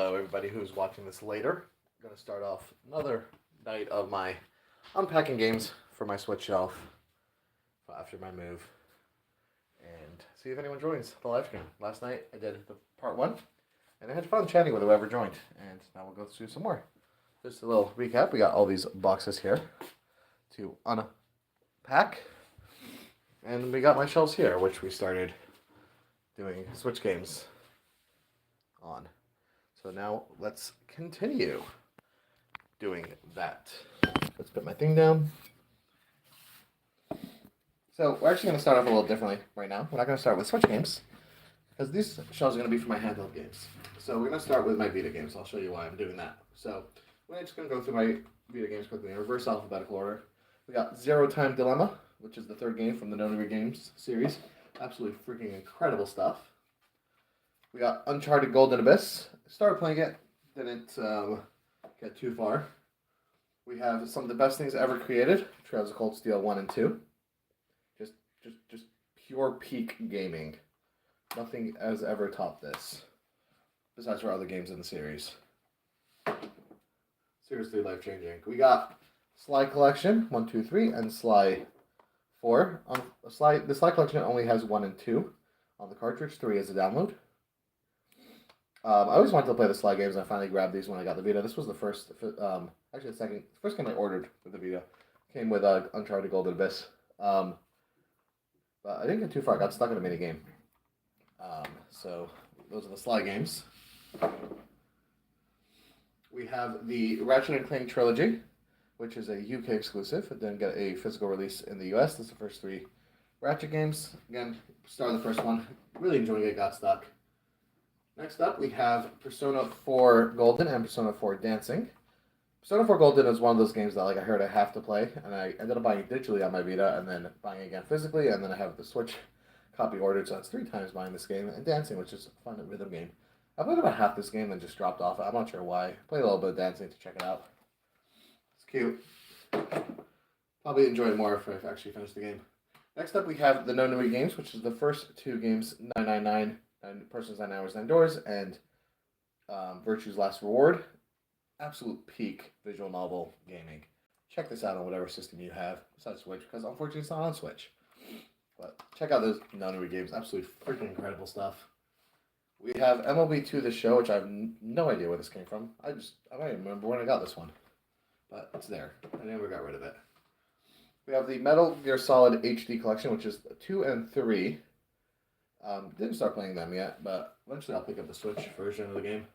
Hello, everybody who's watching this later. I'm going to start off another night of my unpacking games for my Switch shelf after my move, and see if anyone joins the live stream. Last night I did the part 1, and I had fun chatting with whoever joined, and now we'll go through some more. Just a little recap, we got all these boxes here to unpack, and we got my shelves here, which we started doing Switch games on. So now let's continue doing that. Let's put my thing down. So we're actually going to start off a little differently right now. We're not going to start with Switch games, because these shelves are going to be for my handheld games. So we're going to start with my Vita games. I'll show you why I'm doing that. So we're just going to go through my Vita games quickly in reverse alphabetical order. We got Zero Time Dilemma, which is the third game from the No New Games series. Absolutely freaking incredible stuff. We got Uncharted Golden Abyss. Started playing it, didn't get too far. We have some of the best things ever created. Trails of Cold Steel 1 and 2. Just pure peak gaming. Nothing has ever topped this, besides for other games in the series. Seriously life-changing. We got Sly Collection 1, 2, 3, and Sly 4. The Sly Collection only has 1 and 2 on the cartridge. 3 is a download. I always wanted to play the Sly games, and I finally grabbed these when I got the Vita. This was the first, actually the first game I ordered with the Vita. Came with Uncharted Golden Abyss. But I didn't get too far. I got stuck in a mini game. So those are the Sly games. We have the Ratchet & Clank Trilogy, which is a UK exclusive. It didn't get a physical release in the US. This is the first 3 Ratchet games. Again, started the first one. Really enjoying it, got stuck. Next up, we have Persona 4 Golden and Persona 4 Dancing. Persona 4 Golden is one of those games that I heard I have to play, and I ended up buying it digitally on my Vita, and then buying it again physically, and then I have the Switch copy ordered, so that's 3 times buying this game. And Dancing, which is a fun rhythm game. I played about half this game and just dropped off. I'm not sure why. Played a little bit of Dancing to check it out. It's cute. Probably enjoy it more if I actually finish the game. Next up, we have the No New Games, which is the first 2 games, 999. 9 Persons, 9 Hours, 9 Doors, and Virtue's Last Reward. Absolute peak visual novel gaming. Check this out on whatever system you have besides Switch, because unfortunately it's not on Switch. But check out those No Games. Absolutely freaking incredible stuff. We have MLB 2 The Show, which I have no idea where this came from. I don't even remember when I got this one. But it's there. I never got rid of it. We have the Metal Gear Solid HD Collection, which is 2 and 3. Didn't start playing them yet, but eventually I'll pick up the Switch version of the game.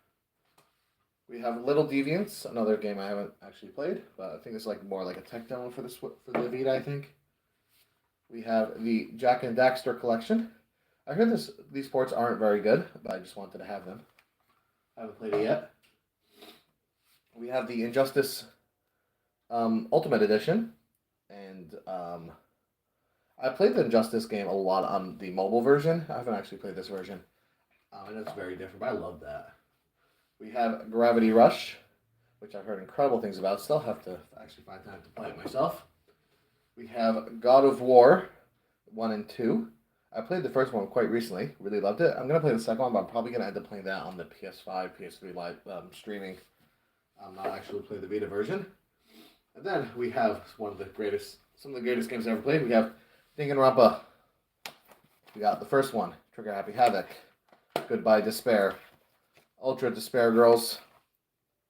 We have Little Deviants, another game I haven't actually played, but I think it's more like a tech demo for the Vita, I think. We have the Jak and Daxter collection. I heard these ports aren't very good, but I just wanted to have them. I haven't played it yet. We have the Injustice Ultimate Edition, and I played the Injustice game a lot on the mobile version. I haven't actually played this version. I know it's very different, but I love that. We have Gravity Rush, which I've heard incredible things about. Still have to actually find time to play it myself. We have God of War 1 and 2. I played the first one quite recently. Really loved it. I'm going to play the second one, but I'm probably going to end up playing that on the PS5, PS3 live streaming. I'm not actually playing the Vita version. And then we have some of the greatest games I've ever played. We have Danganronpa. We got the first one, Trigger Happy Havoc, Goodbye Despair, Ultra Despair Girls,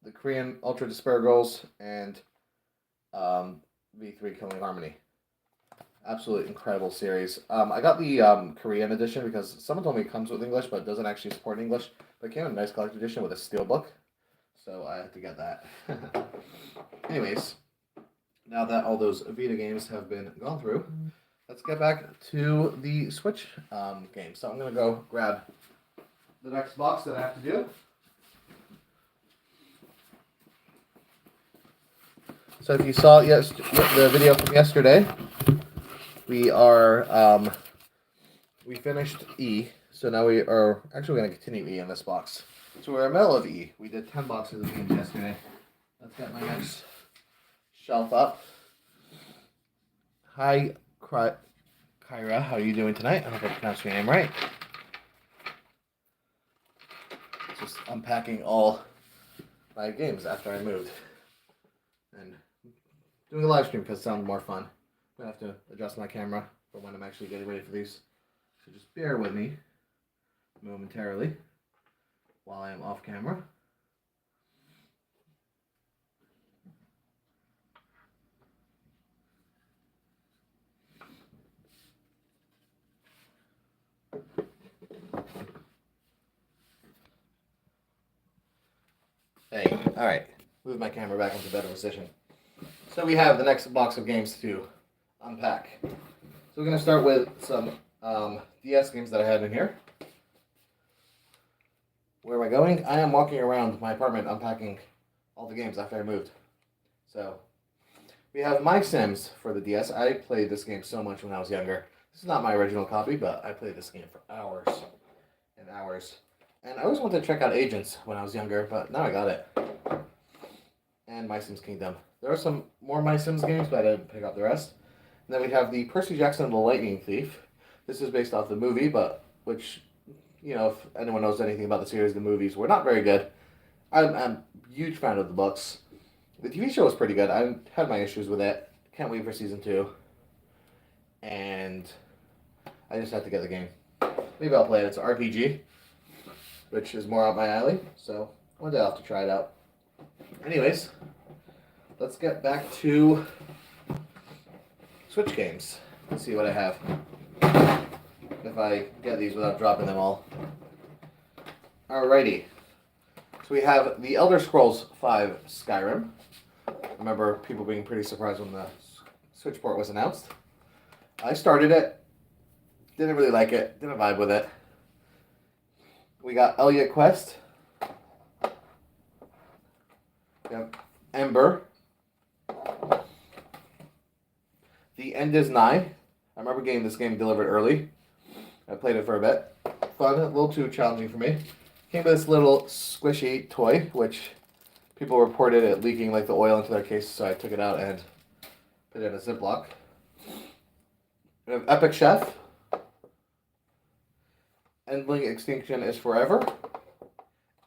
the Korean Ultra Despair Girls, and V3 Killing Harmony. Absolutely incredible series. I got the Korean edition because someone told me it comes with English, but it doesn't actually support English. But it came in a nice collector's edition with a steelbook, so I had to get that. Anyways, now that all those Vita games have been gone through, let's get back to the Switch game. So I'm going to go grab the next box that I have to do. So if you saw the video from yesterday, we finished E. So now we are actually going to continue E in this box. So we're in the middle of E. We did 10 boxes of games yesterday. Let's get my next shelf up. Hi, Kyra, how are you doing tonight? I hope I pronounced your name right. Just unpacking all my games after I moved. And doing a live stream because it sounded more fun. I'm going to have to adjust my camera for when I'm actually getting ready for these. So just bear with me momentarily while I am off camera. Hey, alright. Move my camera back into better position. So we have the next box of games to unpack. So we're going to start with some DS games that I had in here. Where am I going? I am walking around my apartment unpacking all the games after I moved. So we have My Sims for the DS. I played this game so much when I was younger. This is not my original copy, but I played this game for hours and hours. And I always wanted to check out Agents when I was younger, but now I got it. And My Sims Kingdom. There are some more My Sims games, but I didn't pick up the rest. And then we have the Percy Jackson and the Lightning Thief. This is based off the movie, but which, you know, if anyone knows anything about the series, the movies were not very good. I'm a huge fan of the books. The TV show was pretty good. I had my issues with it. Can't wait for season 2. And I just have to get the game. Maybe I'll play it. It's an RPG, which is more up my alley. So one day I'll have to try it out. Anyways, let's get back to Switch games. Let's see what I have. If I get these without dropping them all. Alrighty. So we have the Elder Scrolls V Skyrim. Remember people being pretty surprised when the Switch port was announced. I started it. Didn't really like it. Didn't vibe with it. We got Elliot Quest. We have Ember. The End is Nigh. I remember getting this game delivered early. I played it for a bit. Fun, a little too challenging for me. Came with this little squishy toy, which people reported it leaking like the oil into their case, so I took it out and put it in a Ziploc. We have Epic Chef. Endling Extinction is Forever.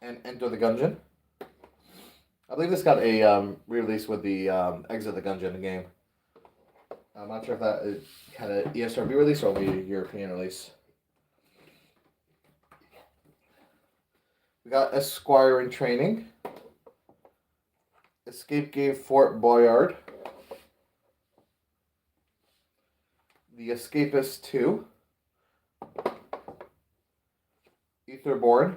And Enter the Gungeon. I believe this got a re-release with the Exit the Gungeon game. I'm not sure if that had an ESRB release or only a European release. We got Esquire in Training. Escape Game Fort Boyard. The Escapist 2. Etherborn.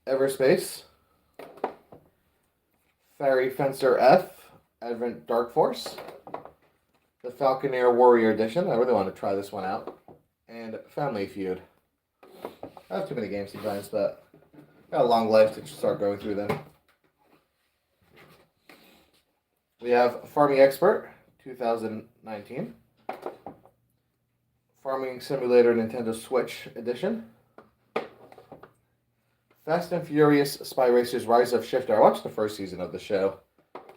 Everspace. Fairy Fencer F. Advent Dark Force. The Falconeer Warrior Edition. I really want to try this one out. And Family Feud. I have too many games sometimes, but got a long life to start going through them. We have Farming Expert 2019. Farming Simulator Nintendo Switch Edition. Fast and Furious Spy Racers Rise of Shifter. I watched the first season of the show.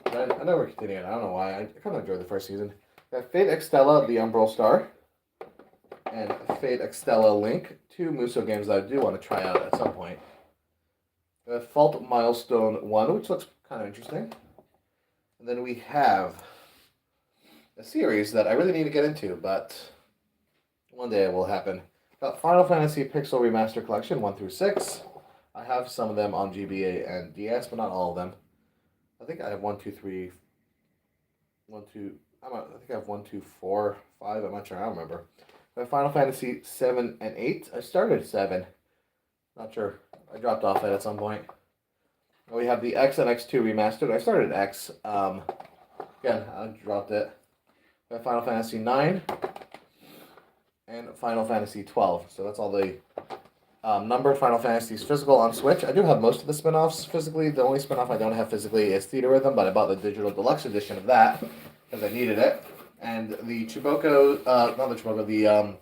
I never continued. I don't know why. I kind of enjoyed the first season. We have Fate Extella, The Umbral Star. And Fate Extella Link. 2 Muso games that I do want to try out at some point. We have Fault Milestone 1, which looks kind of interesting. And then we have a series that I really need to get into, but one day it will happen. Got Final Fantasy Pixel Remaster Collection 1 through 6. I have some of them on GBA and DS, but not all of them. I think I have 1, 2, 3, 1, 2. I think I have 1, 2, 4, 5. I'm not sure. I don't remember. I have Final Fantasy 7 and 8. I started 7. Not sure. I dropped off at some point. We have the X and X2 remastered. I started X. Again, I dropped it. We have Final Fantasy 9 and Final Fantasy 12. So that's all the numbered Final Fantasies physical on Switch. I do have most of the spin-offs physically. The only spin-off I don't have physically is Theater Rhythm, but I bought the digital deluxe edition of that because I needed it. And the the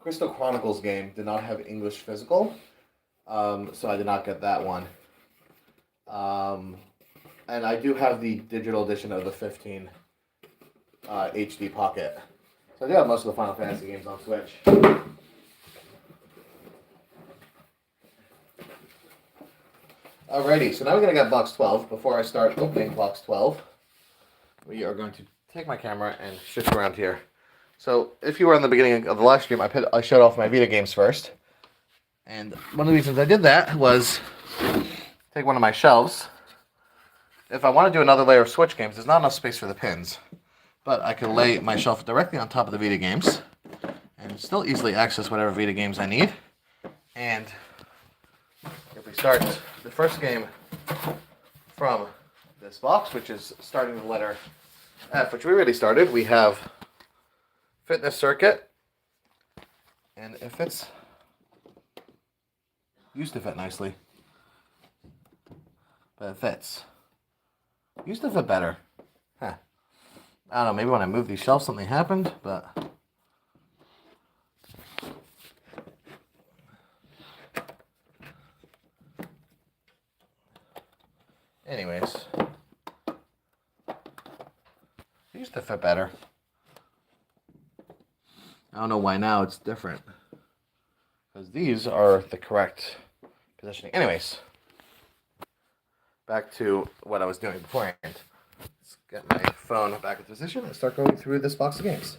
Crystal Chronicles game did not have English physical, so I did not get that one. And I do have the digital edition of the 15 HD Pocket. So I do have most of the Final Fantasy games on Switch. Alrighty, so now we're going to get box 12. Before I start opening box 12, we are going to take my camera and shift around here. So, if you were in the beginning of the live stream, I showed off my Vita games first. And one of the reasons I did that was take one of my shelves. If I want to do another layer of Switch games, there's not enough space for the pins. But I can lay my shelf directly on top of the Vita games and still easily access whatever Vita games I need. And if we start the first game from this box, which is starting with the letter F, which we already started, we have Fitness Circuit. And it fits. Used to fit nicely. But it fits. Used to fit better. Huh. I don't know, maybe when I moved these shelves something happened, but... Anyways. It used to fit better. I don't know why now it's different. Because these are the correct positioning. Anyways. Back to what I was doing beforehand. Let's get my phone back in position and start going through this box of games.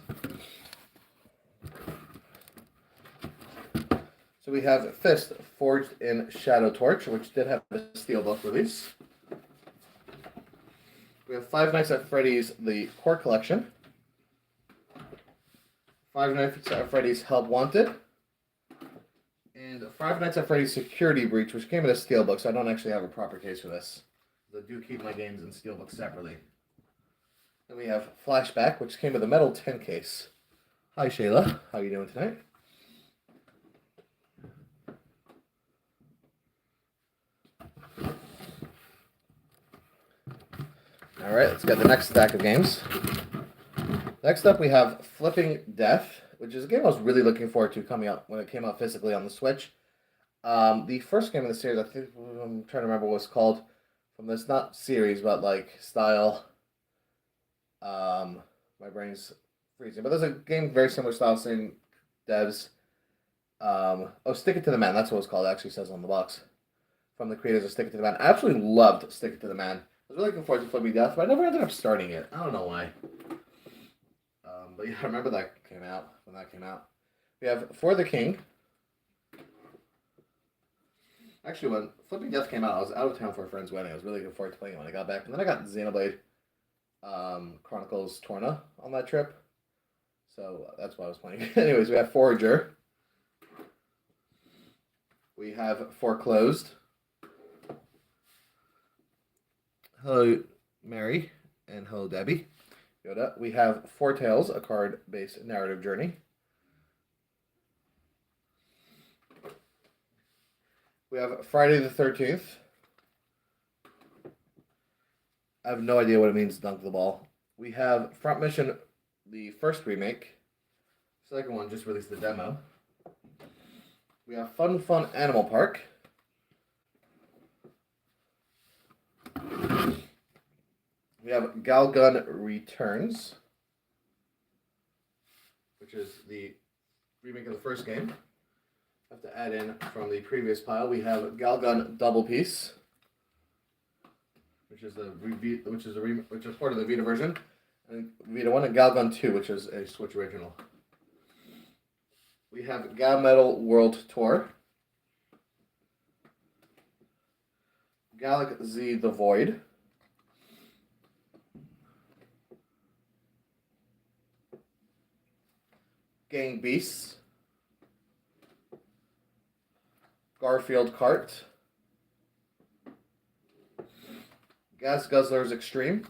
So we have Fist Forged in Shadow Torch, which did have a steelbook release. We have Five Nights at Freddy's, the Core Collection. Five Nights at Freddy's Help Wanted. And Five Nights at Freddy's Security Breach, which came in a steelbook, so I don't actually have a proper case for this. I do keep my games in steelbook separately. Then we have Flashback, which came with a metal tin case. Hi Shayla, how are you doing tonight? Alright, let's get the next stack of games. Next up we have Flipping Death, which is a game I was really looking forward to coming out when it came out physically on the Switch. The first game in the series, I think, I'm trying to remember what it's called, from this, not series, but like style. My brain's freezing. But there's a game very similar style, same devs. Stick It to the Man, that's what it's called, it actually says on the box. From the creators of Stick It to the Man. I absolutely loved Stick It to the Man. I was really looking forward to Flipping Death, but I never ended up starting it. I don't know why. But yeah, I remember that came out, when that came out. We have For the King. Actually, when Flipping Death came out, I was out of town for a friend's wedding. I was really looking forward to playing it when I got back. And then I got Xenoblade Chronicles Torna on that trip. So that's why I was playing. Anyways, we have Forager. We have Foreclosed. Hello, Mary. And hello, Debbie. Yoda. We have Four Tales, a card-based narrative journey. We have Friday the 13th. I have no idea what it means to dunk the ball. We have Front Mission, the first remake. Second one just released the demo. We have Fun Fun Animal Park. We have Galgun Returns, which is the remake of the first game. I have to add in from the previous pile. We have Galgun Double Piece, which is part of the Vita version, and Vita 1, and Galgun 2, which is a Switch original. We have Gal Metal World Tour, Galaxy the Void, Gang Beasts, Garfield Kart, Gas Guzzlers Extreme,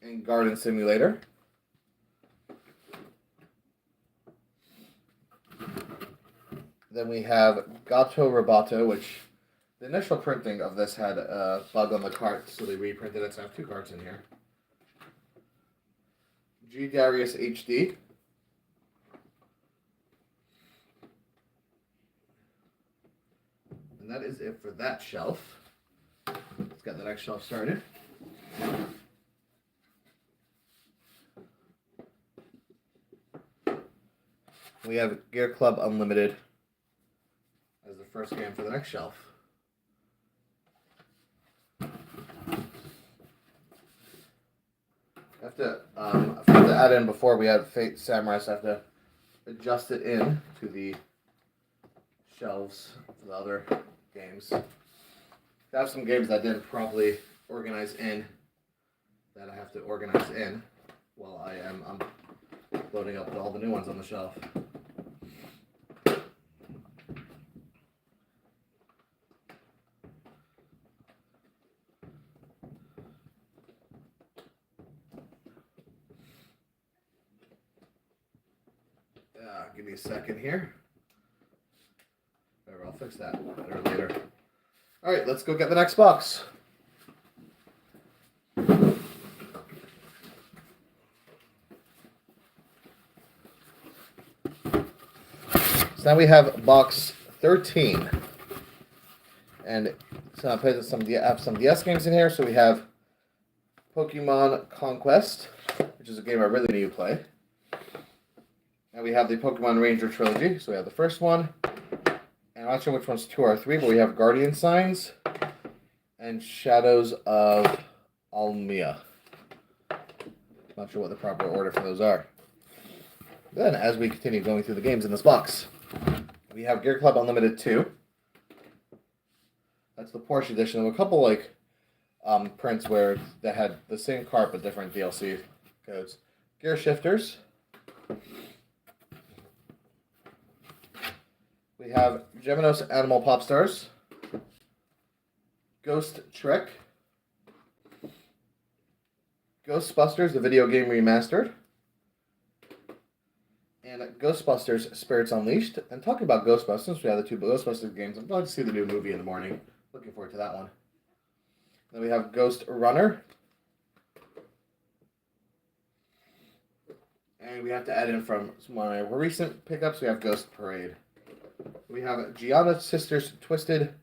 and Garden Simulator. Then we have Gato Roboto, which the initial printing of this had a bug on the cart, so they reprinted it, so I have two carts in here. G Darius HD. And that is it for that shelf. Let's get the next shelf started. We have Gear Club Unlimited as the first game for the next shelf. I forgot to add in before we had Fate Samurai, so I have to adjust it in to the shelves for the other games. I have some games that I didn't properly organize in that I have to organize in while I am loading up all the new ones on the shelf. Give me a second here. Whatever, I'll fix that better later. Alright, let's go get the next box. So now we have box 13. And so I put have some DS games in here. So we have Pokemon Conquest, which is a game I really need to play. And we have the Pokemon Ranger trilogy. So we have the first one. And I'm not sure which one's 2 or 3, but we have Guardian Signs and Shadows of Almia. Not sure what the proper order for those are. Then, as we continue going through the games in this box, we have Gear Club Unlimited 2. That's the Porsche edition of a couple prints where they had the same cart but different DLC codes. Gear Shifters. We have Geminos Animal Pop Stars, Ghost Trick, Ghostbusters, the video game remastered, and Ghostbusters Spirits Unleashed. And talking about Ghostbusters, we have the 2 Ghostbusters games. I'm going to see the new movie in the morning. Looking forward to that one. Then we have Ghost Runner. And we have to add in from some of my recent pickups, we have Ghost Parade. We have Gianna Sisters Twisted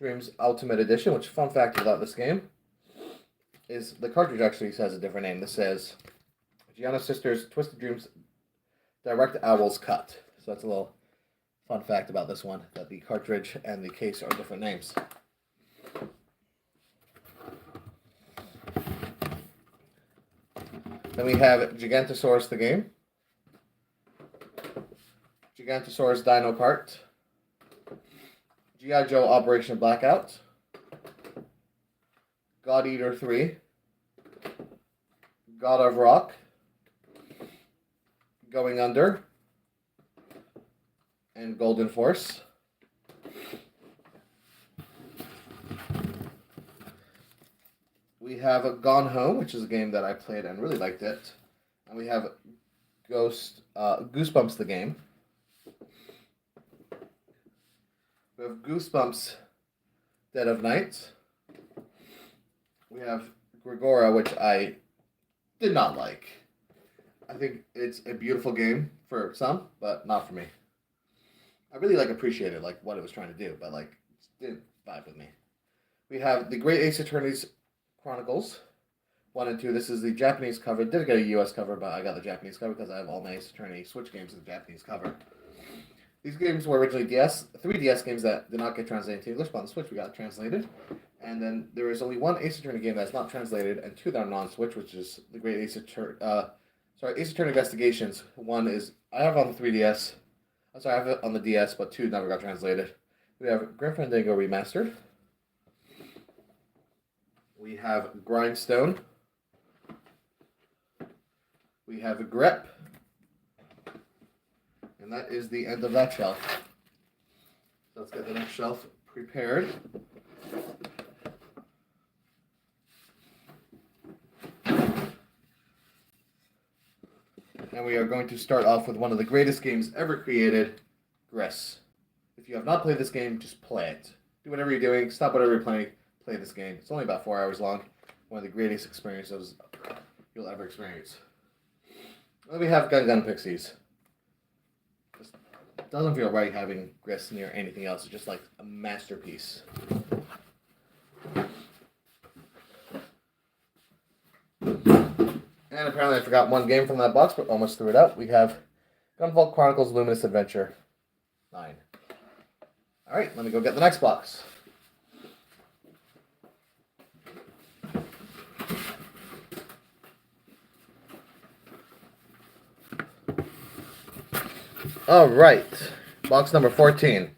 Dreams Ultimate Edition, which, fun fact about this game, is the cartridge actually has a different name. This says Gianna Sisters Twisted Dreams Direct Owls Cut. So that's a little fun fact about this one, that the cartridge and the case are different names. Then we have Gigantosaurus the game, Gigantosaurus Dino Kart, G.I. Joe Operation Blackout, God Eater 3, God of Rock, Going Under, and Golden Force. We have Gone Home, which is a game that I played and really liked it. And we have Goosebumps the game. We have Goosebumps Dead of Night. We have Gregora, which I did not like. I think it's a beautiful game for some, but not for me. I really appreciated what it was trying to do, but it didn't vibe with me. We have the Great Ace Attorney's Chronicles 1 and 2. This is the Japanese cover. Didn't get a US cover, but I got the Japanese cover because I have all my Ace Attorney Switch games in the Japanese cover. These games were originally 3 DS games that did not get translated to English, but on the Switch we got translated. And then there is only 1 Ace Attorney game that's not translated, and 2 that are non-Switch, which is the Great Ace Attorney. Ace Attorney Investigations. 1 is I have on the 3DS. I have it on the DS, but 2 never got translated. We have Grim Fandango Remastered. We have Grindstone. We have Grep. And that is the end of that shelf. So let's get the next shelf prepared. And we are going to start off with one of the greatest games ever created, Gris. If you have not played this game, just play it. Do whatever you're doing, stop whatever you're playing, play this game. It's only about 4 hours long. One of the greatest experiences you'll ever experience. Then we have Gun Pixies. Just doesn't feel right having Gris near anything else. It's just a masterpiece. And apparently I forgot one game from that box, but almost threw it out. We have Gunvolt Chronicles Luminous Adventure 9. All right, let me go get the next box. All right, box number 14.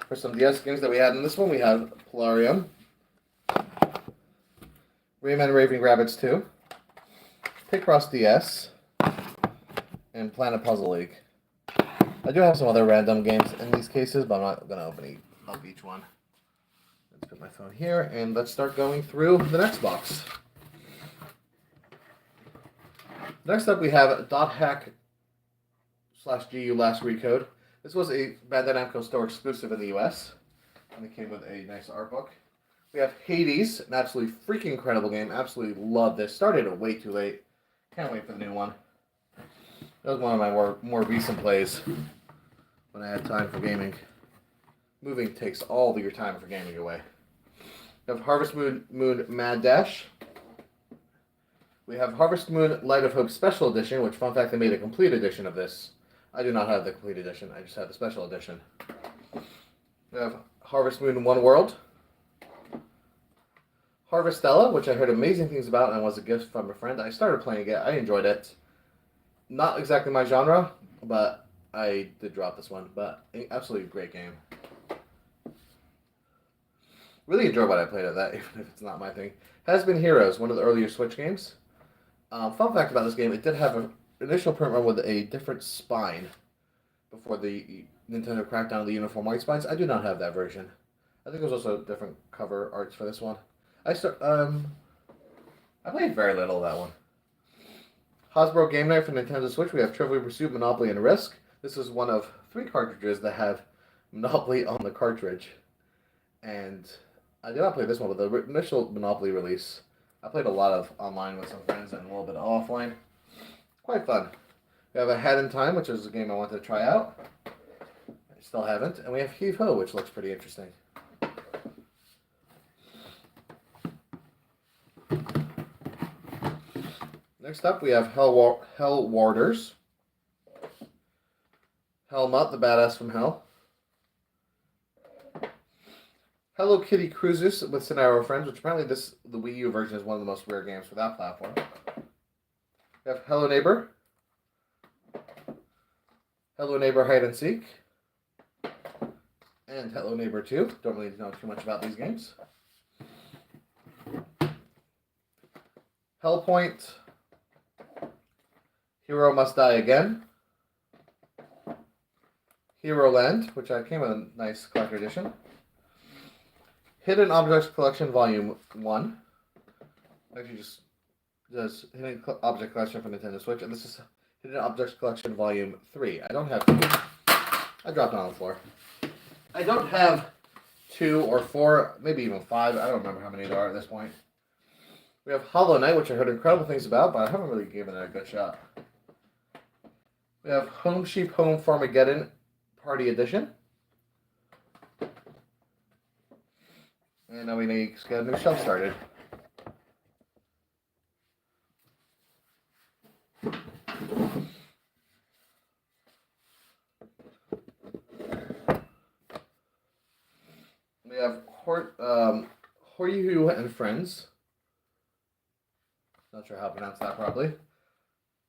For some DS games that we had in this one, we have Polarium, Rayman Raving Rabbids 2, Picross DS, and Planet Puzzle League. I do have some other random games in these cases, but I'm not going to open up each one. Let's put my phone here, and let's start going through the next box. Next up, we have .hack/GU Last Recode. This was a Bandai Namco store exclusive in the US, and it came with a nice art book. We have Hades, an absolutely freaking incredible game. Absolutely love this. Started it way too late. Can't wait for the new one. That was one of my more recent plays when I had time for gaming. Moving takes all of your time for gaming away. We have Harvest Moon Mad Dash. We have Harvest Moon Light of Hope Special Edition, which, fun fact, they made a complete edition of this. I do not have the complete edition. I just have the special edition. We have Harvest Moon One World. Harvestella, which I heard amazing things about and was a gift from a friend. I started playing it. I enjoyed it. Not exactly my genre, but I did drop this one. But absolutely great game. Really enjoy what I played of that, even if it's not my thing. Has Been Heroes, one of the earlier Switch games. Fun fact about this game, it did have an initial print run with a different spine before the Nintendo cracked down on the uniform white spines. I do not have that version. I think there's also different cover arts for this one. I played very little of that one. Hasbro Game Night for Nintendo Switch. We have Trivial Pursuit, Monopoly, and Risk. This is one of 3 cartridges that have Monopoly on the cartridge. And I did not play this one, but the initial Monopoly release, I played a lot of online with some friends and a little bit offline. Quite fun. We have A Hat in Time, which is a game I wanted to try out. I still haven't. And we have Heave Ho, which looks pretty interesting. Next up, we have Hell Warders. Helmut, the Badass from Hell. Hello Kitty Cruises with Scenario Friends, which apparently the Wii U version is one of the most rare games for that platform. We have Hello Neighbor. Hello Neighbor Hide and Seek. And Hello Neighbor 2. Don't really know too much about these games. Hellpoint. Hero Must Die Again. Hero Land, which came with a nice collector edition. Hidden Objects Collection Volume 1. Actually just does Hidden Object Collection for Nintendo Switch. And this is Hidden Objects Collection Volume 3. I don't have 2. I dropped it on the floor. I don't have 2 or 4, maybe even 5. I don't remember how many there are at this point. We have Hollow Knight, which I heard incredible things about, but I haven't really given it a good shot. We have Home Sheep Home Farmageddon Party Edition. And now we need to get a new shelf started. We have Horyu and Friends. Not sure how to pronounce that properly.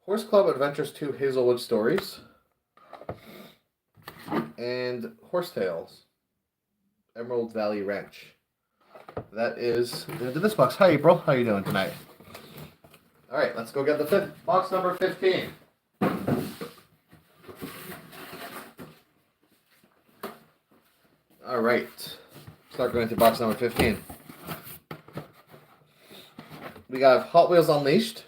Horse Club Adventures 2 Hazelwood Stories. And Horse Tales. Emerald Valley Ranch. That is the end of this box. Hi, April. How are you doing tonight? All right, let's go get the box number 15. All right. Start going to box number 15. We got Hot Wheels Unleashed,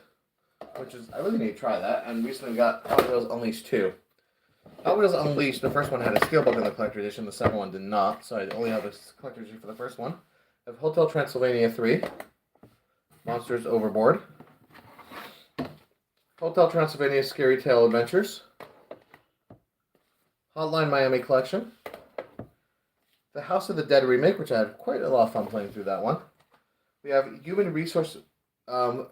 which is, I really need to try that. And recently we got Hot Wheels Unleashed 2. Hot Wheels Unleashed, the first one had a steelbook in the collector edition, the second one did not, so I only have a collector edition for the first one. I have Hotel Transylvania 3, Monsters Overboard, Hotel Transylvania Scary Tale Adventures, Hotline Miami Collection, The House of the Dead remake, which I had quite a lot of fun playing through that one. We have Human Resource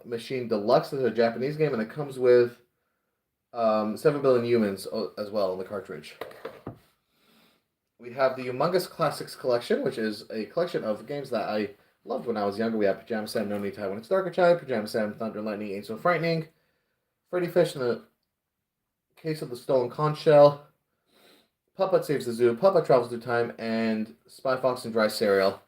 Machine Deluxe. This is a Japanese game, and it comes with 7 Billion Humans as well in the cartridge. We have the Humongous Classics Collection, which is a collection of games that I loved when I was younger. We have Pajama Sam, No Need to Hide When It's Darker Child, Pajama Sam, Thunder and Lightning, Ain't So Frightening, Freddy Fish in the Case of the Stolen Conch Shell, Puppet Saves the Zoo, Puppet Travels Through Time, and Spy Fox and Dry Cereal.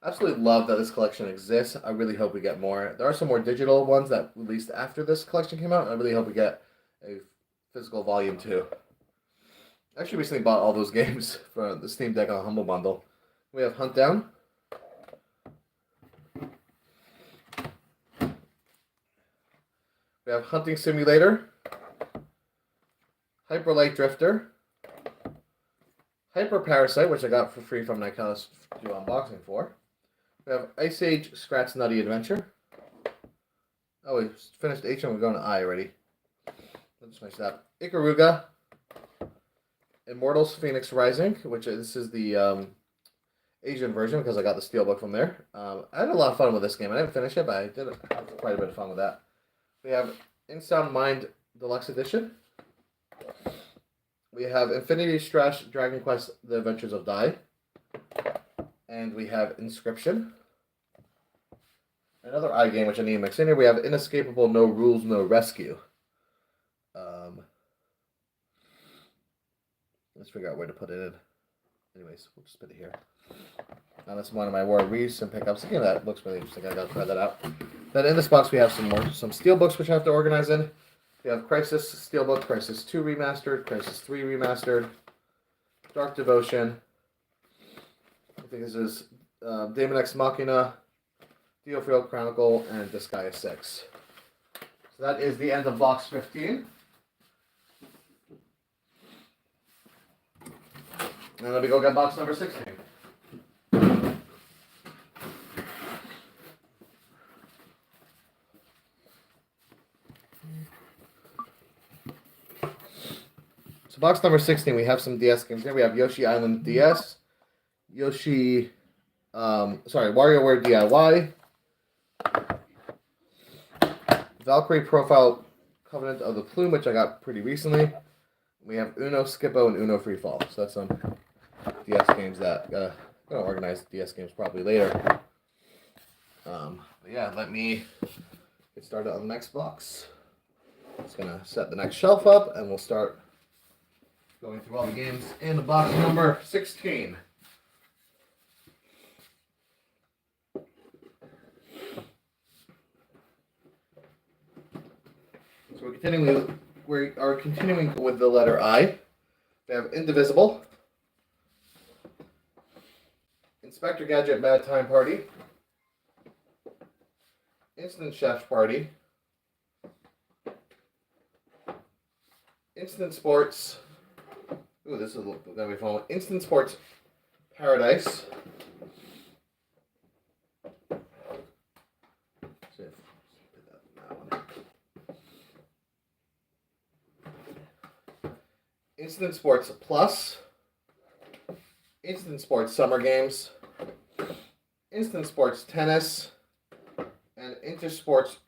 Absolutely love that this collection exists. I really hope we get more. There are some more digital ones that released after this collection came out. I really hope we get a physical volume too. I actually recently bought all those games for the Steam Deck on a Humble Bundle. We have Hunt Down. We have Hunting Simulator. Hyper Light Drifter. Hyper Parasite, which I got for free from Nicalis to do unboxing for. We have Ice Age Scrat's Nutty Adventure. Oh, we finished H and we're going to I already. Let's finish that. Ikaruga. Immortals Phoenix Rising, which this is the Asian version because I got the steelbook from there. I had a lot of fun with this game. I didn't finish it, but I did have quite a bit of fun with that. We have In Sound Mind Deluxe Edition. We have Infinity Strash Dragon Quest The Adventures of Dai. And we have Inscription. Another iGame which I need to mix in here. We have Inescapable No Rules, No Rescue. Let's figure out where to put it in. Anyways, we'll just put it here. Now that's one of my more recent pickups. Again, that looks really interesting. I gotta try that out. Then in this box we have some steelbooks which I have to organize in. We have Crisis Steelbook, Crisis 2 Remastered, Crisis 3 Remastered, Dark Devotion. I think this is Daemon X Machina, Diofield Chronicle, and Disgaea 6. So that is the end of box 15. And let me go get box number 16. So box number 16, we have some DS games here. We have Yoshi Island DS, WarioWare DIY, Valkyrie Profile Covenant of the Plume, which I got pretty recently. We have Uno Skippo and Uno Freefall. So that's some DS games that gonna organize DS games probably later. But yeah, let me get started on the next box. Just gonna set the next shelf up, and we'll start going through all the games in the box number 16. So we are continuing with the letter I. We have Indivisible, Inspector Gadget Bad Time Party, Instant Chef Party, Instant Sports. Ooh, this is gonna be fun. Instant Sports Paradise. Instant Sports Plus, Instant Sports Summer Games, Instant Sports Tennis, and Instant Sports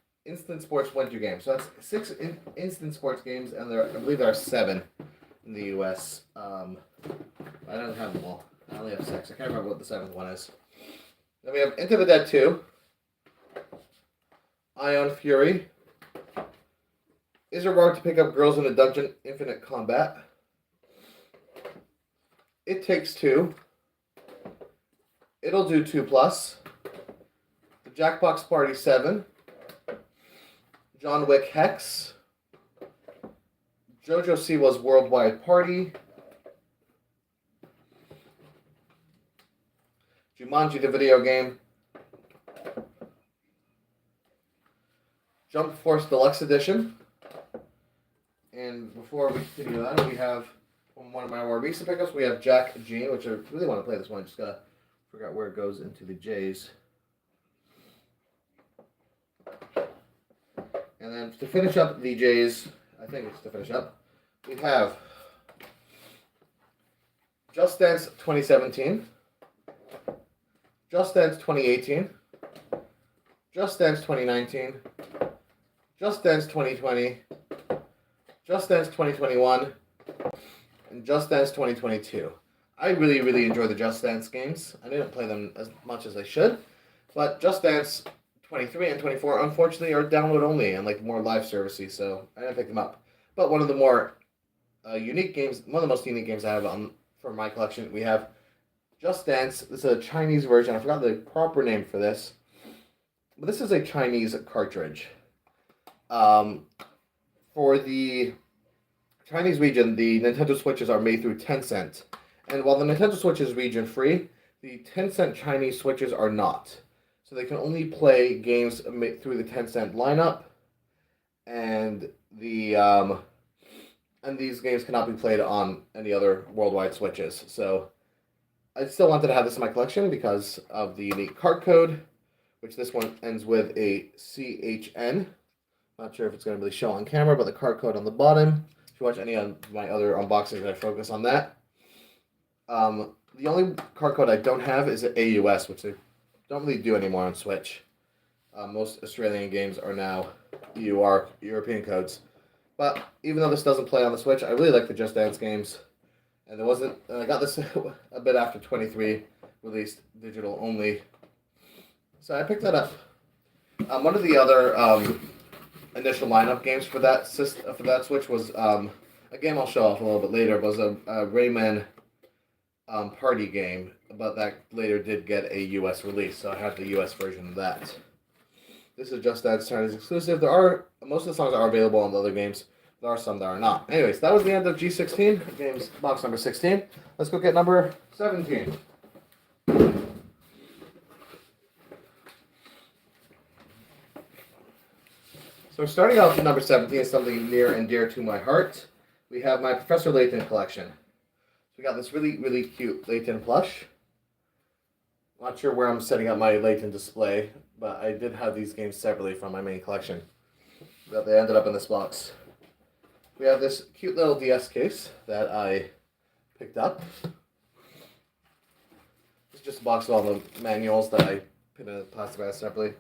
Winter Games. So that's 6 Instant Sports games, and I believe there are 7 in the U.S. I don't have them all. I only have 6. I can't remember what the 7th one is. Then we have Into the Dead 2, Ion Fury, Is It Wrong to Pick Up Girls in a Dungeon? Infinite Combat, It Takes Two, It'll Do 2 Plus, The Jackbox Party 7, John Wick Hex, JoJo Siwa's Worldwide Party, Jumanji the Video Game, Jump Force Deluxe Edition, and before we continue on, we have one of my more recent pickups. We have Jack G, which I really want to play this one. I just gotta figure out where it goes into the J's. And then to finish up the J's, I think it's to finish up, we have Just Dance 2017, Just Dance 2018, Just Dance 2019, Just Dance 2020, Just Dance 2021, and Just Dance 2022. I really, really enjoy the Just Dance games. I didn't play them as much as I should, but Just Dance 23 and 24, unfortunately, are download only and like more live servicey, so I didn't pick them up. But one of the more unique games, one of the most unique games I have for my collection, we have Just Dance. This is a Chinese version. I forgot the proper name for this, but this is a Chinese cartridge. Um, for the Chinese region, the Nintendo Switches are made through Tencent. And while the Nintendo Switch is region free, the Tencent Chinese Switches are not. So they can only play games through the Tencent lineup, and these games cannot be played on any other worldwide Switches. So I still wanted to have this in my collection because of the unique card code, which this one ends with a CHN. Not sure if it's going to really show on camera, but the card code on the bottom. If you watch any of my other unboxings, I focus on that. The only card code I don't have is AUS, which they don't really do anymore on Switch. Most Australian games are now EUR, European codes. But even though this doesn't play on the Switch, I really like the Just Dance games. And I got this a bit after 23 released digital only. So I picked that up. One of the other initial lineup games for that Switch was a game I'll show off a little bit later. Was a Rayman party game, but that later did get a US release, so I have the US version of that. This is Just Dance Chinese exclusive. Most of the songs are available on the other games. There are some that are not. Anyways, that was the end of G16, games box number 16. Let's go get number 17. So starting off with number 17 is something near and dear to my heart. We have my Professor Layton collection. So we got this really, really cute Layton plush. Not sure where I'm setting up my Layton display, but I did have these games separately from my main collection. But they ended up in this box. We have this cute little DS case that I picked up. It's just a box of all the manuals that I put in a plastic bag separately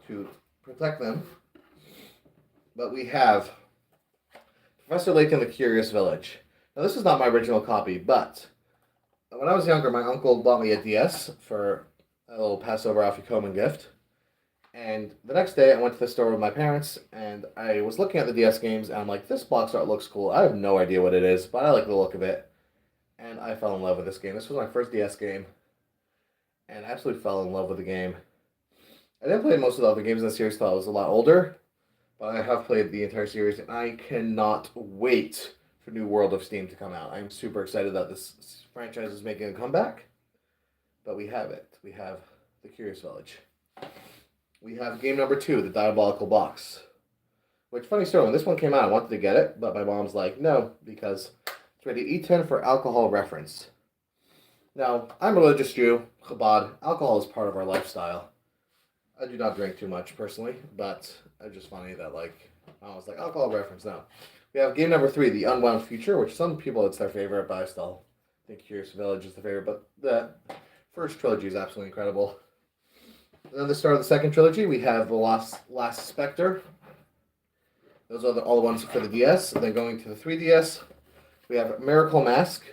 to protect them. But we have Professor Layton, The Curious Village. Now, this is not my original copy, but when I was younger, my uncle bought me a DS for a little Passover Afikoman gift. And the next day, I went to the store with my parents, and I was looking at the DS games, and I'm like, this box art looks cool. I have no idea what it is, but I like the look of it. And I fell in love with this game. This was my first DS game, and I absolutely fell in love with the game. I didn't play most of the other games in the series until I was a lot older, but I have played the entire series, and I cannot wait for New World of Steam to come out. I'm super excited that this franchise is making a comeback, but we have it. We have The Curious Village. We have game number 2, The Diabolical Box. Which, funny story, when this one came out, I wanted to get it, but my mom's like, no, because it's rated E10 for alcohol reference. Now, I'm a religious Jew, Chabad. Alcohol is part of our lifestyle. I do not drink too much, personally, but it's just funny that, I was like, alcohol reference, no. We have game number 3, The Unwound Future, which some people, it's their favorite, but I still think Curious Village is the favorite, but the first trilogy is absolutely incredible. And then the start of the second trilogy, we have The Last Spectre. Those are all the ones for the DS. And then going to the 3DS, we have Miracle Mask.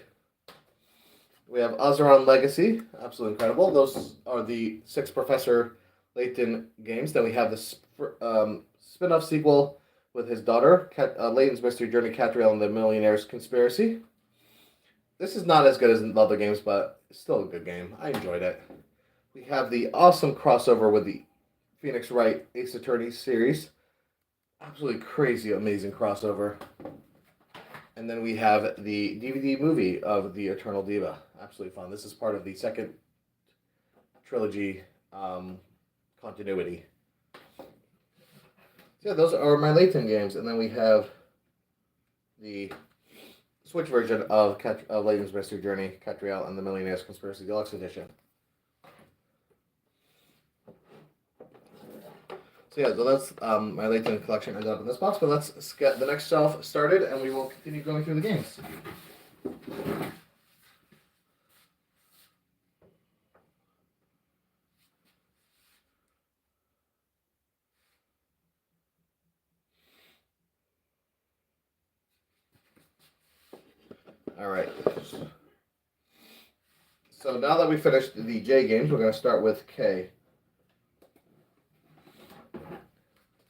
We have Ozeron Legacy. Absolutely incredible. Those are the 6 Professor Layton games. Then we have the spin-off sequel with his daughter, Layton's Mystery Journey, Catriel and the Millionaire's Conspiracy. This is not as good as the other games, but it's still a good game. I enjoyed it. We have the awesome crossover with the Phoenix Wright Ace Attorney series. Absolutely crazy, amazing crossover. And then we have the DVD movie of The Eternal Diva. Absolutely fun. This is part of the second trilogy continuity. So yeah, those are my Layton games. And then we have the Switch version of Layton's Mystery Journey, Catriel and the Millionaire's Conspiracy Deluxe Edition. So yeah, so that's my Layton collection ended up in this box, but let's get the next shelf started and we will continue going through the games. All right. So now that we finished the J games, we're going to start with K.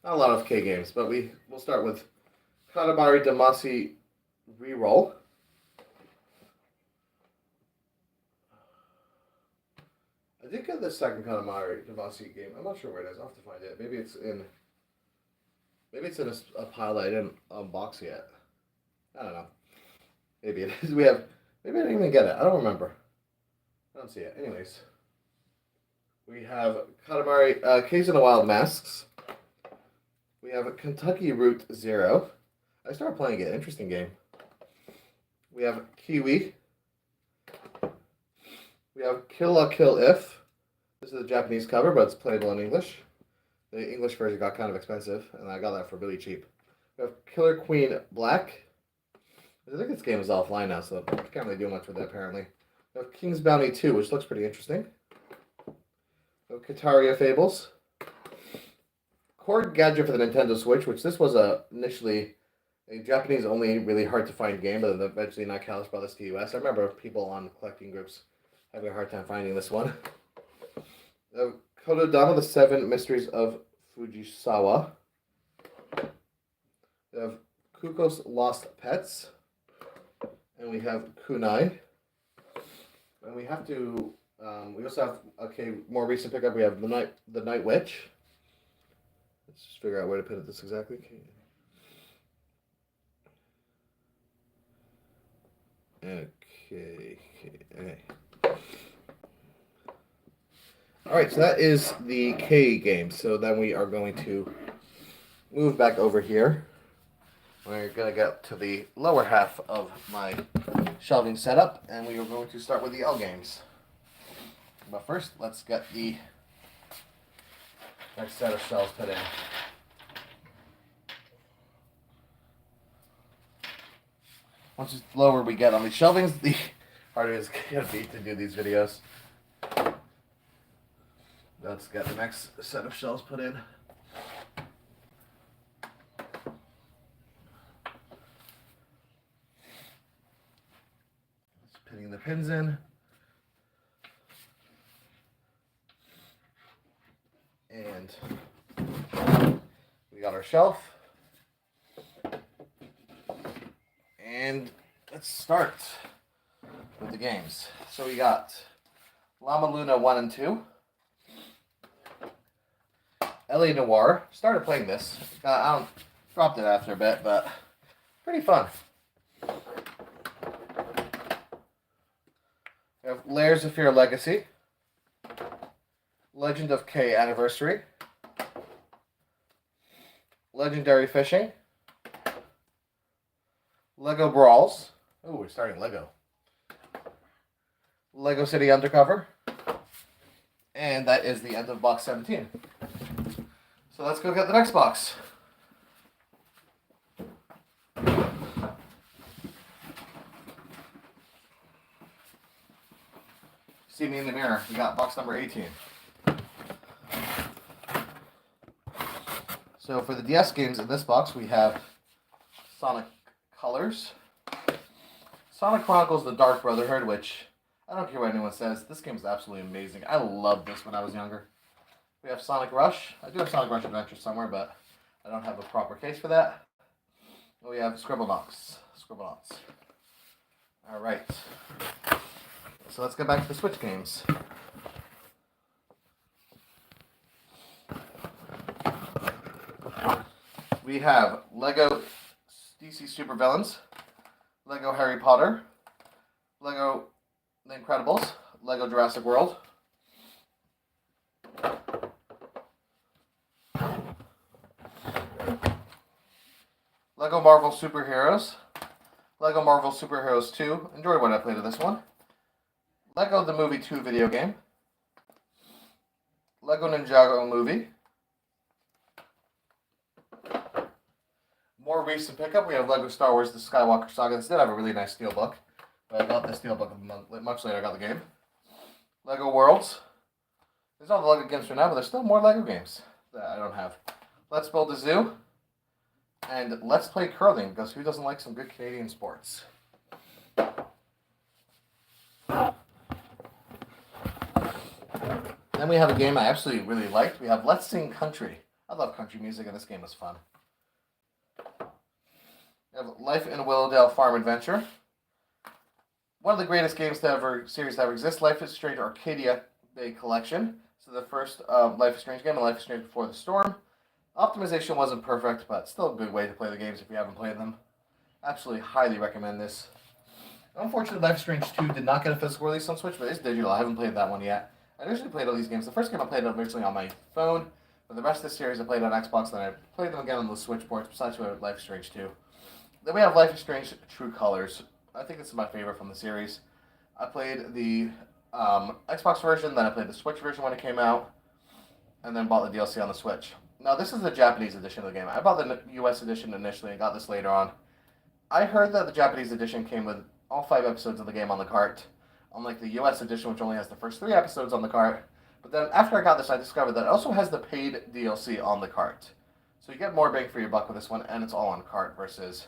Not a lot of K games, but we'll start with Katamari Damacy Reroll. I did get the second Katamari Damacy game. I'm not sure where it is. I'll have to find it. Maybe it's in a pile that I didn't unbox yet. I don't know. Maybe it is. Maybe I didn't even get it. I don't remember. I don't see it. Anyways, we have Katamari Caves in the Wild Masks. We have Kentucky Route Zero. I started playing it. Interesting game. We have Kiwi. We have Kill La Kill If. This is a Japanese cover, but it's playable in English. The English version got kind of expensive, and I got that for really cheap. We have Killer Queen Black. I think this game is offline now, so I can't really do much with it, apparently. We have King's Bounty 2, which looks pretty interesting. We have Kataria Fables. Cord Gadget for the Nintendo Switch, which this was initially a Japanese-only, really hard-to-find game, but then eventually Nakalis brought this to the US. I remember people on collecting groups having a hard time finding this one. Kododama, The Seven Mysteries of Fujisawa. We have Kuko's Lost Pets. And we have Kunai. And we have to, we also have, more recent pickup, we have the Night Witch. Let's just figure out where to put this exactly. Okay. Alright, so that is the K game. So then we are going to move back over here. We're going to get to the lower half of my shelving setup, and we are going to start with the L games. But first, let's get the next set of shelves put in. Once it's lower we get on the shelvings, the harder it's going to be to do these videos. Let's get the next set of shelves put in. Putting the pins in. And we got our shelf. And let's start with the games. So we got Llama Luna 1 and 2. L.A. Noire. Started playing this. I dropped it after a bit, but pretty fun. We have Layers of Fear Legacy, Legend of K Anniversary, Legendary Fishing, Lego Brawls. Oh, we're starting Lego. Lego City Undercover. And that is the end of box 17. So let's go get the next box. See me in the mirror. We got box number 18. So for the DS games in this box, we have Sonic Colors, Sonic Chronicles: The Dark Brotherhood, which I don't care what anyone says, this game is absolutely amazing. I loved this when I was younger. We have Sonic Rush. I do have Sonic Rush Adventure somewhere, but I don't have a proper case for that. We have Scribblenauts. All right. So let's get back to the Switch games. We have Lego DC Supervillains, Lego Harry Potter, Lego The Incredibles, Lego Jurassic World, Lego Marvel Superheroes, Lego Marvel Superheroes 2. Enjoyed when I played this one. Lego The Movie 2 video game. Lego Ninjago movie. More recent pickup, we have Lego Star Wars The Skywalker Saga. This did have a really nice steelbook, but I got the steelbook much later I got the game. Lego Worlds. There's all the Lego games for now, but there's still more Lego games that I don't have. Let's Build a Zoo. And Let's Play Curling, because who doesn't like some good Canadian sports? Then we have a game I absolutely really liked. We have Let's Sing Country. I love country music, and this game was fun. We have Life in a Willowdale Farm Adventure. One of the greatest games series to ever exist. Life is Strange Arcadia Bay Collection. So the first Life is Strange game, and Life is Strange Before the Storm. Optimization wasn't perfect, but still a good way to play the games if you haven't played them. Absolutely highly recommend this. Unfortunately, Life is Strange 2 did not get a physical release on Switch, but it's digital. I haven't played that one yet. I initially played all these games. The first game I played originally on my phone, but the rest of the series I played on Xbox, then I played them again on the Switch ports, besides Life is Strange 2. Then we have Life is Strange True Colors. I think this is my favorite from the series. I played the Xbox version, then I played the Switch version when it came out, and then bought the DLC on the Switch. Now, this is the Japanese edition of the game. I bought the US edition initially and got this later on. I heard that the Japanese edition came with all 5 episodes of the game on the cart, unlike the US edition, which only has the first 3 episodes on the cart. But then after I got this, I discovered that it also has the paid DLC on the cart. So you get more bang for your buck with this one, and it's all on cart versus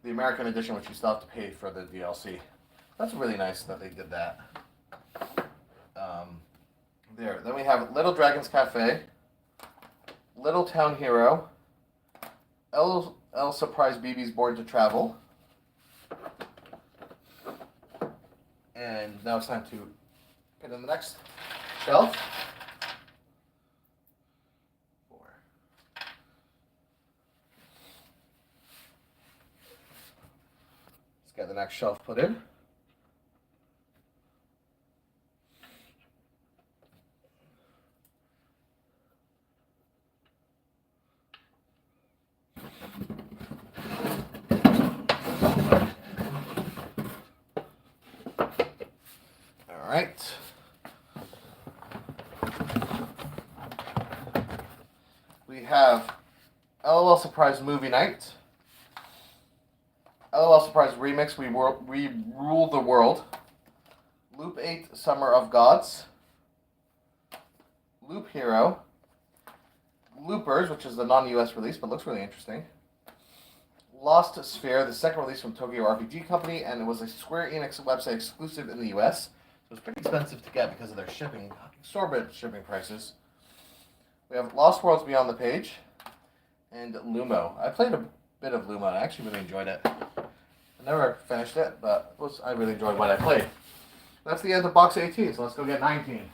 the American edition, which you still have to pay for the DLC. That's really nice that they did that. There. Then we have Little Dragon's Cafe, Little Town Hero, El Surprise BB's Born to Travel. And now it's time to put in the next shelf. 4. Let's get the next shelf put in. Alright. We have LOL Surprise Movie Night, LOL Surprise Remix, We Rule the World, Loop 8 Summer of Gods, Loop Hero, Loopers, which is the non-US release but looks really interesting, Lost Sphere, the second release from Tokyo RPG Company, and it was a Square Enix website exclusive in the US. So it's pretty expensive to get because of their shipping, exorbitant shipping prices. We have Lost Worlds Beyond the Page, and Lumo. I played a bit of Lumo, and I actually really enjoyed it. I never finished it, but I really enjoyed what I played. That's the end of box 18, so let's go get 19.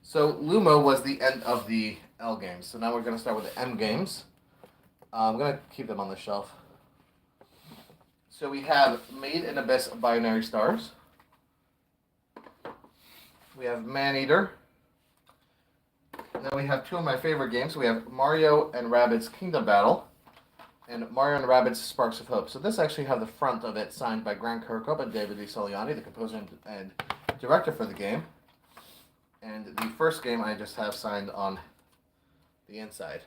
So Lumo was the end of the L games. So now we're going to start with the M games. I'm going to keep them on the shelf. So we have Made in Abyss Binary Stars. We have Maneater. Then we have 2 of my favorite games. We have Mario and Rabbids Kingdom Battle and Mario and Rabbids Sparks of Hope. So this actually has the front of it signed by Grant Kirkhope and David D. Soliani, the composer and director for the game. And the first game I just have signed on the inside.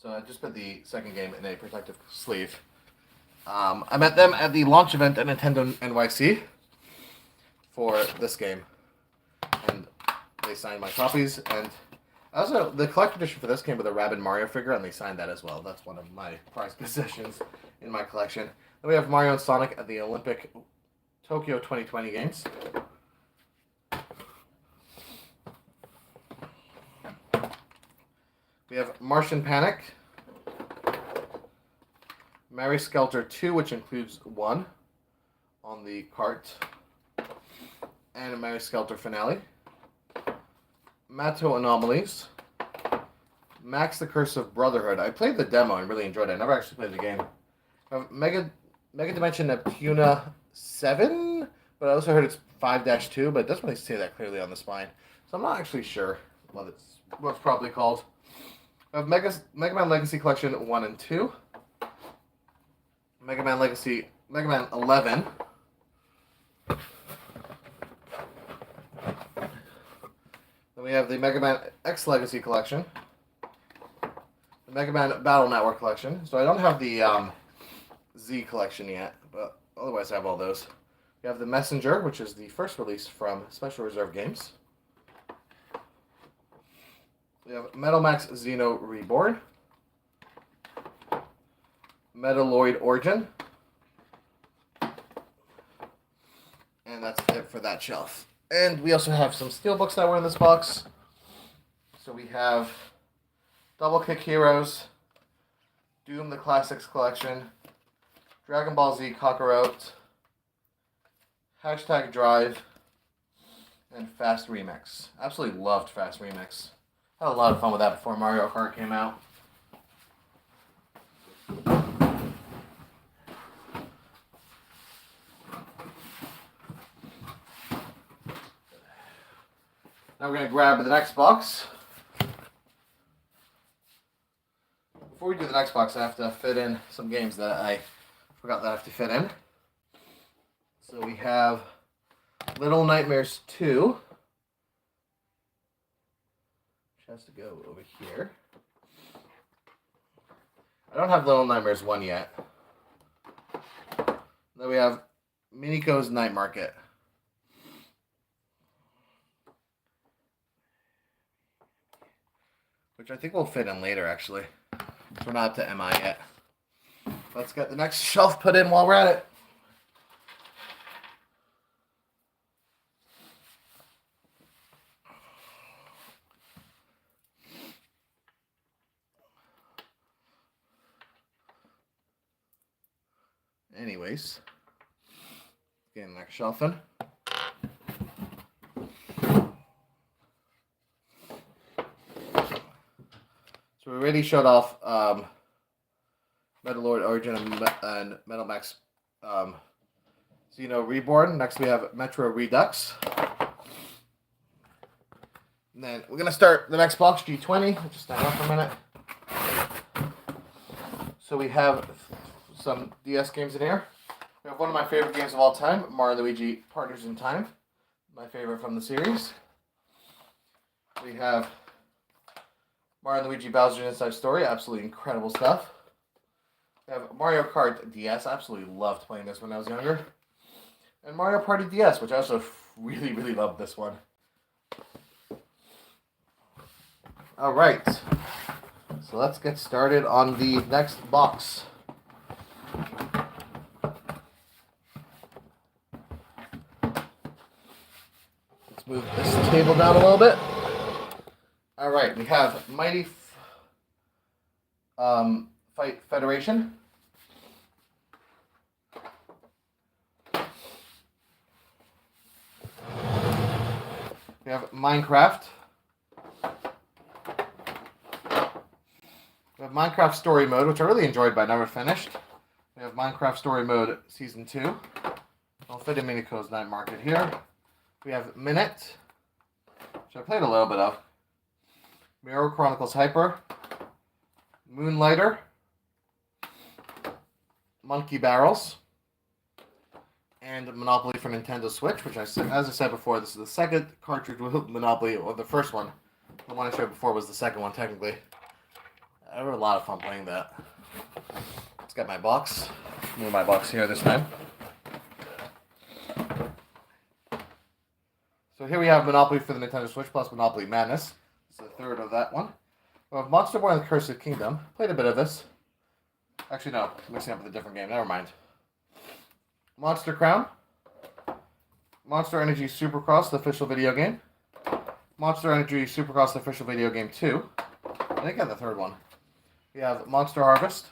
So I just put the second game in a protective sleeve. I met them at the launch event at Nintendo NYC for this game. And they signed my copies. And also, the collector edition for this came with a Rabid Mario figure, and they signed that as well. That's one of my prized possessions in my collection. Then we have Mario and Sonic at the Olympic Tokyo 2020 games. We have Martian Panic, Mary Skelter 2, which includes 1 on the cart, and a Mary Skelter Finale, Matto Anomalies, Max the Curse of Brotherhood. I played the demo and really enjoyed it. I never actually played the game. Mega Dimension Neptuna 7, but I also heard it's 5-2, but it doesn't really say that clearly on the spine. So I'm not actually sure what it's probably called. I have Mega Man Legacy Collection 1 and 2. Mega Man 11. Then we have the Mega Man X Legacy Collection. The Mega Man Battle Network Collection. So I don't have the Z Collection yet, but otherwise I have all those. We have The Messenger, which is the first release from Special Reserve Games. We have Metal Max Xeno Reborn. Metaloid Origin. And that's it for that shelf. And we also have some steelbooks that were in this box. So we have Double Kick Heroes, Doom the Classics Collection, Dragon Ball Z Kakarot, Hashtag Drive, and Fast Remix. Absolutely loved Fast Remix. Had a lot of fun with that before Mario Kart came out. Now we're going to grab the next box. Before we do the next box, I have to fit in some games that I forgot that I have to fit in. So we have Little Nightmares 2, which has to go over here. I don't have Little Nightmares 1 yet. Then we have Miniko's Night Market. Which I think will fit in later, actually. We're not up to MI yet. Let's get the next shelf put in while we're at it. Anyways, getting the next shelf in. So we already showed off Metaloid Origin and Metal Max Xeno Reborn. Next we have Metro Redux. And then we're going to start the next box, G20. I'll just stand up for a minute. So we have some DS games in here. We have one of my favorite games of all time, Mario and Luigi Partners in Time. My favorite from the series. We have Mario and Luigi Bowser's Inside Story, absolutely incredible stuff. We have Mario Kart DS, absolutely loved playing this when I was younger. And Mario Party DS, which I also really, really loved this one. Alright, so let's get started on the next box. Let's move this table down a little bit. Alright, we have Mighty Fight Federation. We have Minecraft. We have Minecraft Story Mode, which I really enjoyed but I never finished. We have Minecraft Story Mode Season 2. I'll fit in Miniko's Night Market here. We have Minute, which I played a little bit of. Mirror Chronicles Hyper, Moonlighter, Monkey Barrels, and Monopoly for Nintendo Switch, which as I said before, this is the second cartridge with Monopoly, or the first one. The one I showed before was the second one, technically. I had a lot of fun playing that. Let's get my box. Move my box here this time. So here we have Monopoly for the Nintendo Switch plus Monopoly Madness. It's the third of that one. We have Monster Boy and the Cursed Kingdom. Played a bit of this. Actually, no. I'm mixing up with a different game. Never mind. Monster Crown. Monster Energy Supercross, the official video game. Monster Energy Supercross, the official video game 2. I think I got the third one. We have Monster Harvest.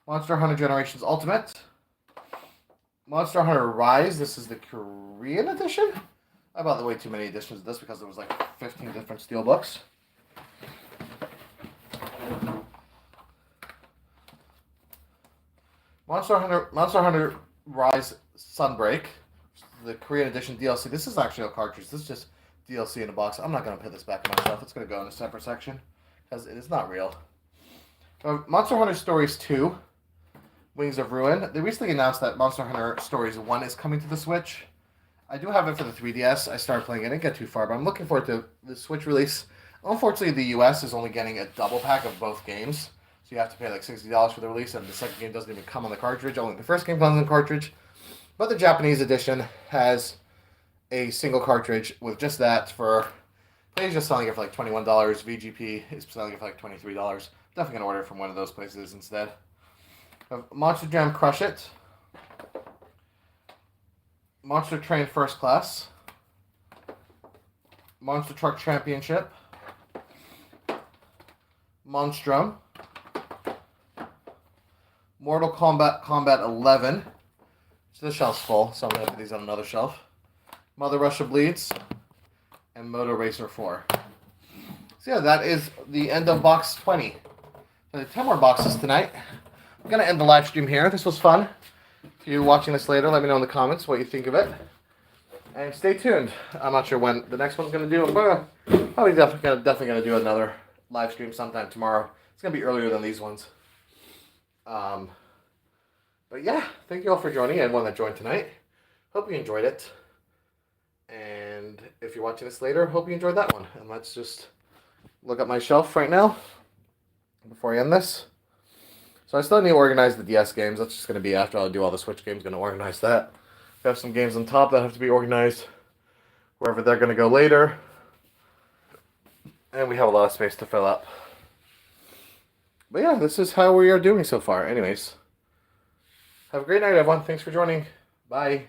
Monster Hunter Generations Ultimate. Monster Hunter Rise. This is the Korean edition. I bought way too many editions of this because there was like 15 different steelbooks. Monster Hunter Rise Sunbreak, the Korean edition DLC. This is actually a cartridge. This is just DLC in a box. I'm not going to put this back in my shelf. It's going to go in a separate section because it is not real. Monster Hunter Stories 2, Wings of Ruin. They recently announced that Monster Hunter Stories 1 is coming to the Switch. I do have it for the 3DS. I started playing it. I didn't get too far, but I'm looking forward to the Switch release. Unfortunately, the US is only getting a double pack of both games. So you have to pay like $60 for the release, and the second game doesn't even come on the cartridge. Only the first game comes on the cartridge. But the Japanese edition has a single cartridge with just that for... They're just selling it for like $21. VGP is selling it for like $23. Definitely gonna order it from one of those places instead. Monster Jam Crush It. Monster Train First Class. Monster Truck Championship. Monstrum. Mortal Kombat 11. So the shelf's full, so I'm going to put these on another shelf. Mother Russia Bleeds. And Moto Racer 4. So yeah, that is the end of box 20. So 10 more boxes tonight. I'm going to end the live stream here. This was fun. If you're watching this later, let me know in the comments what you think of it. And stay tuned. I'm not sure when the next one's going to do. I'm probably definitely going to do another live stream sometime tomorrow. It's going to be earlier than these ones. But yeah, thank you all for joining. Everyone that joined tonight. Hope you enjoyed it. And if you're watching this later, hope you enjoyed that one. And let's just look at my shelf right now before I end this. So I still need to organize the DS games. That's just going to be after I do all the Switch games. Going to organize that. We have some games on top that have to be organized wherever they're going to go later. And we have a lot of space to fill up. But yeah, this is how we are doing so far. Anyways, have a great night, everyone. Thanks for joining. Bye.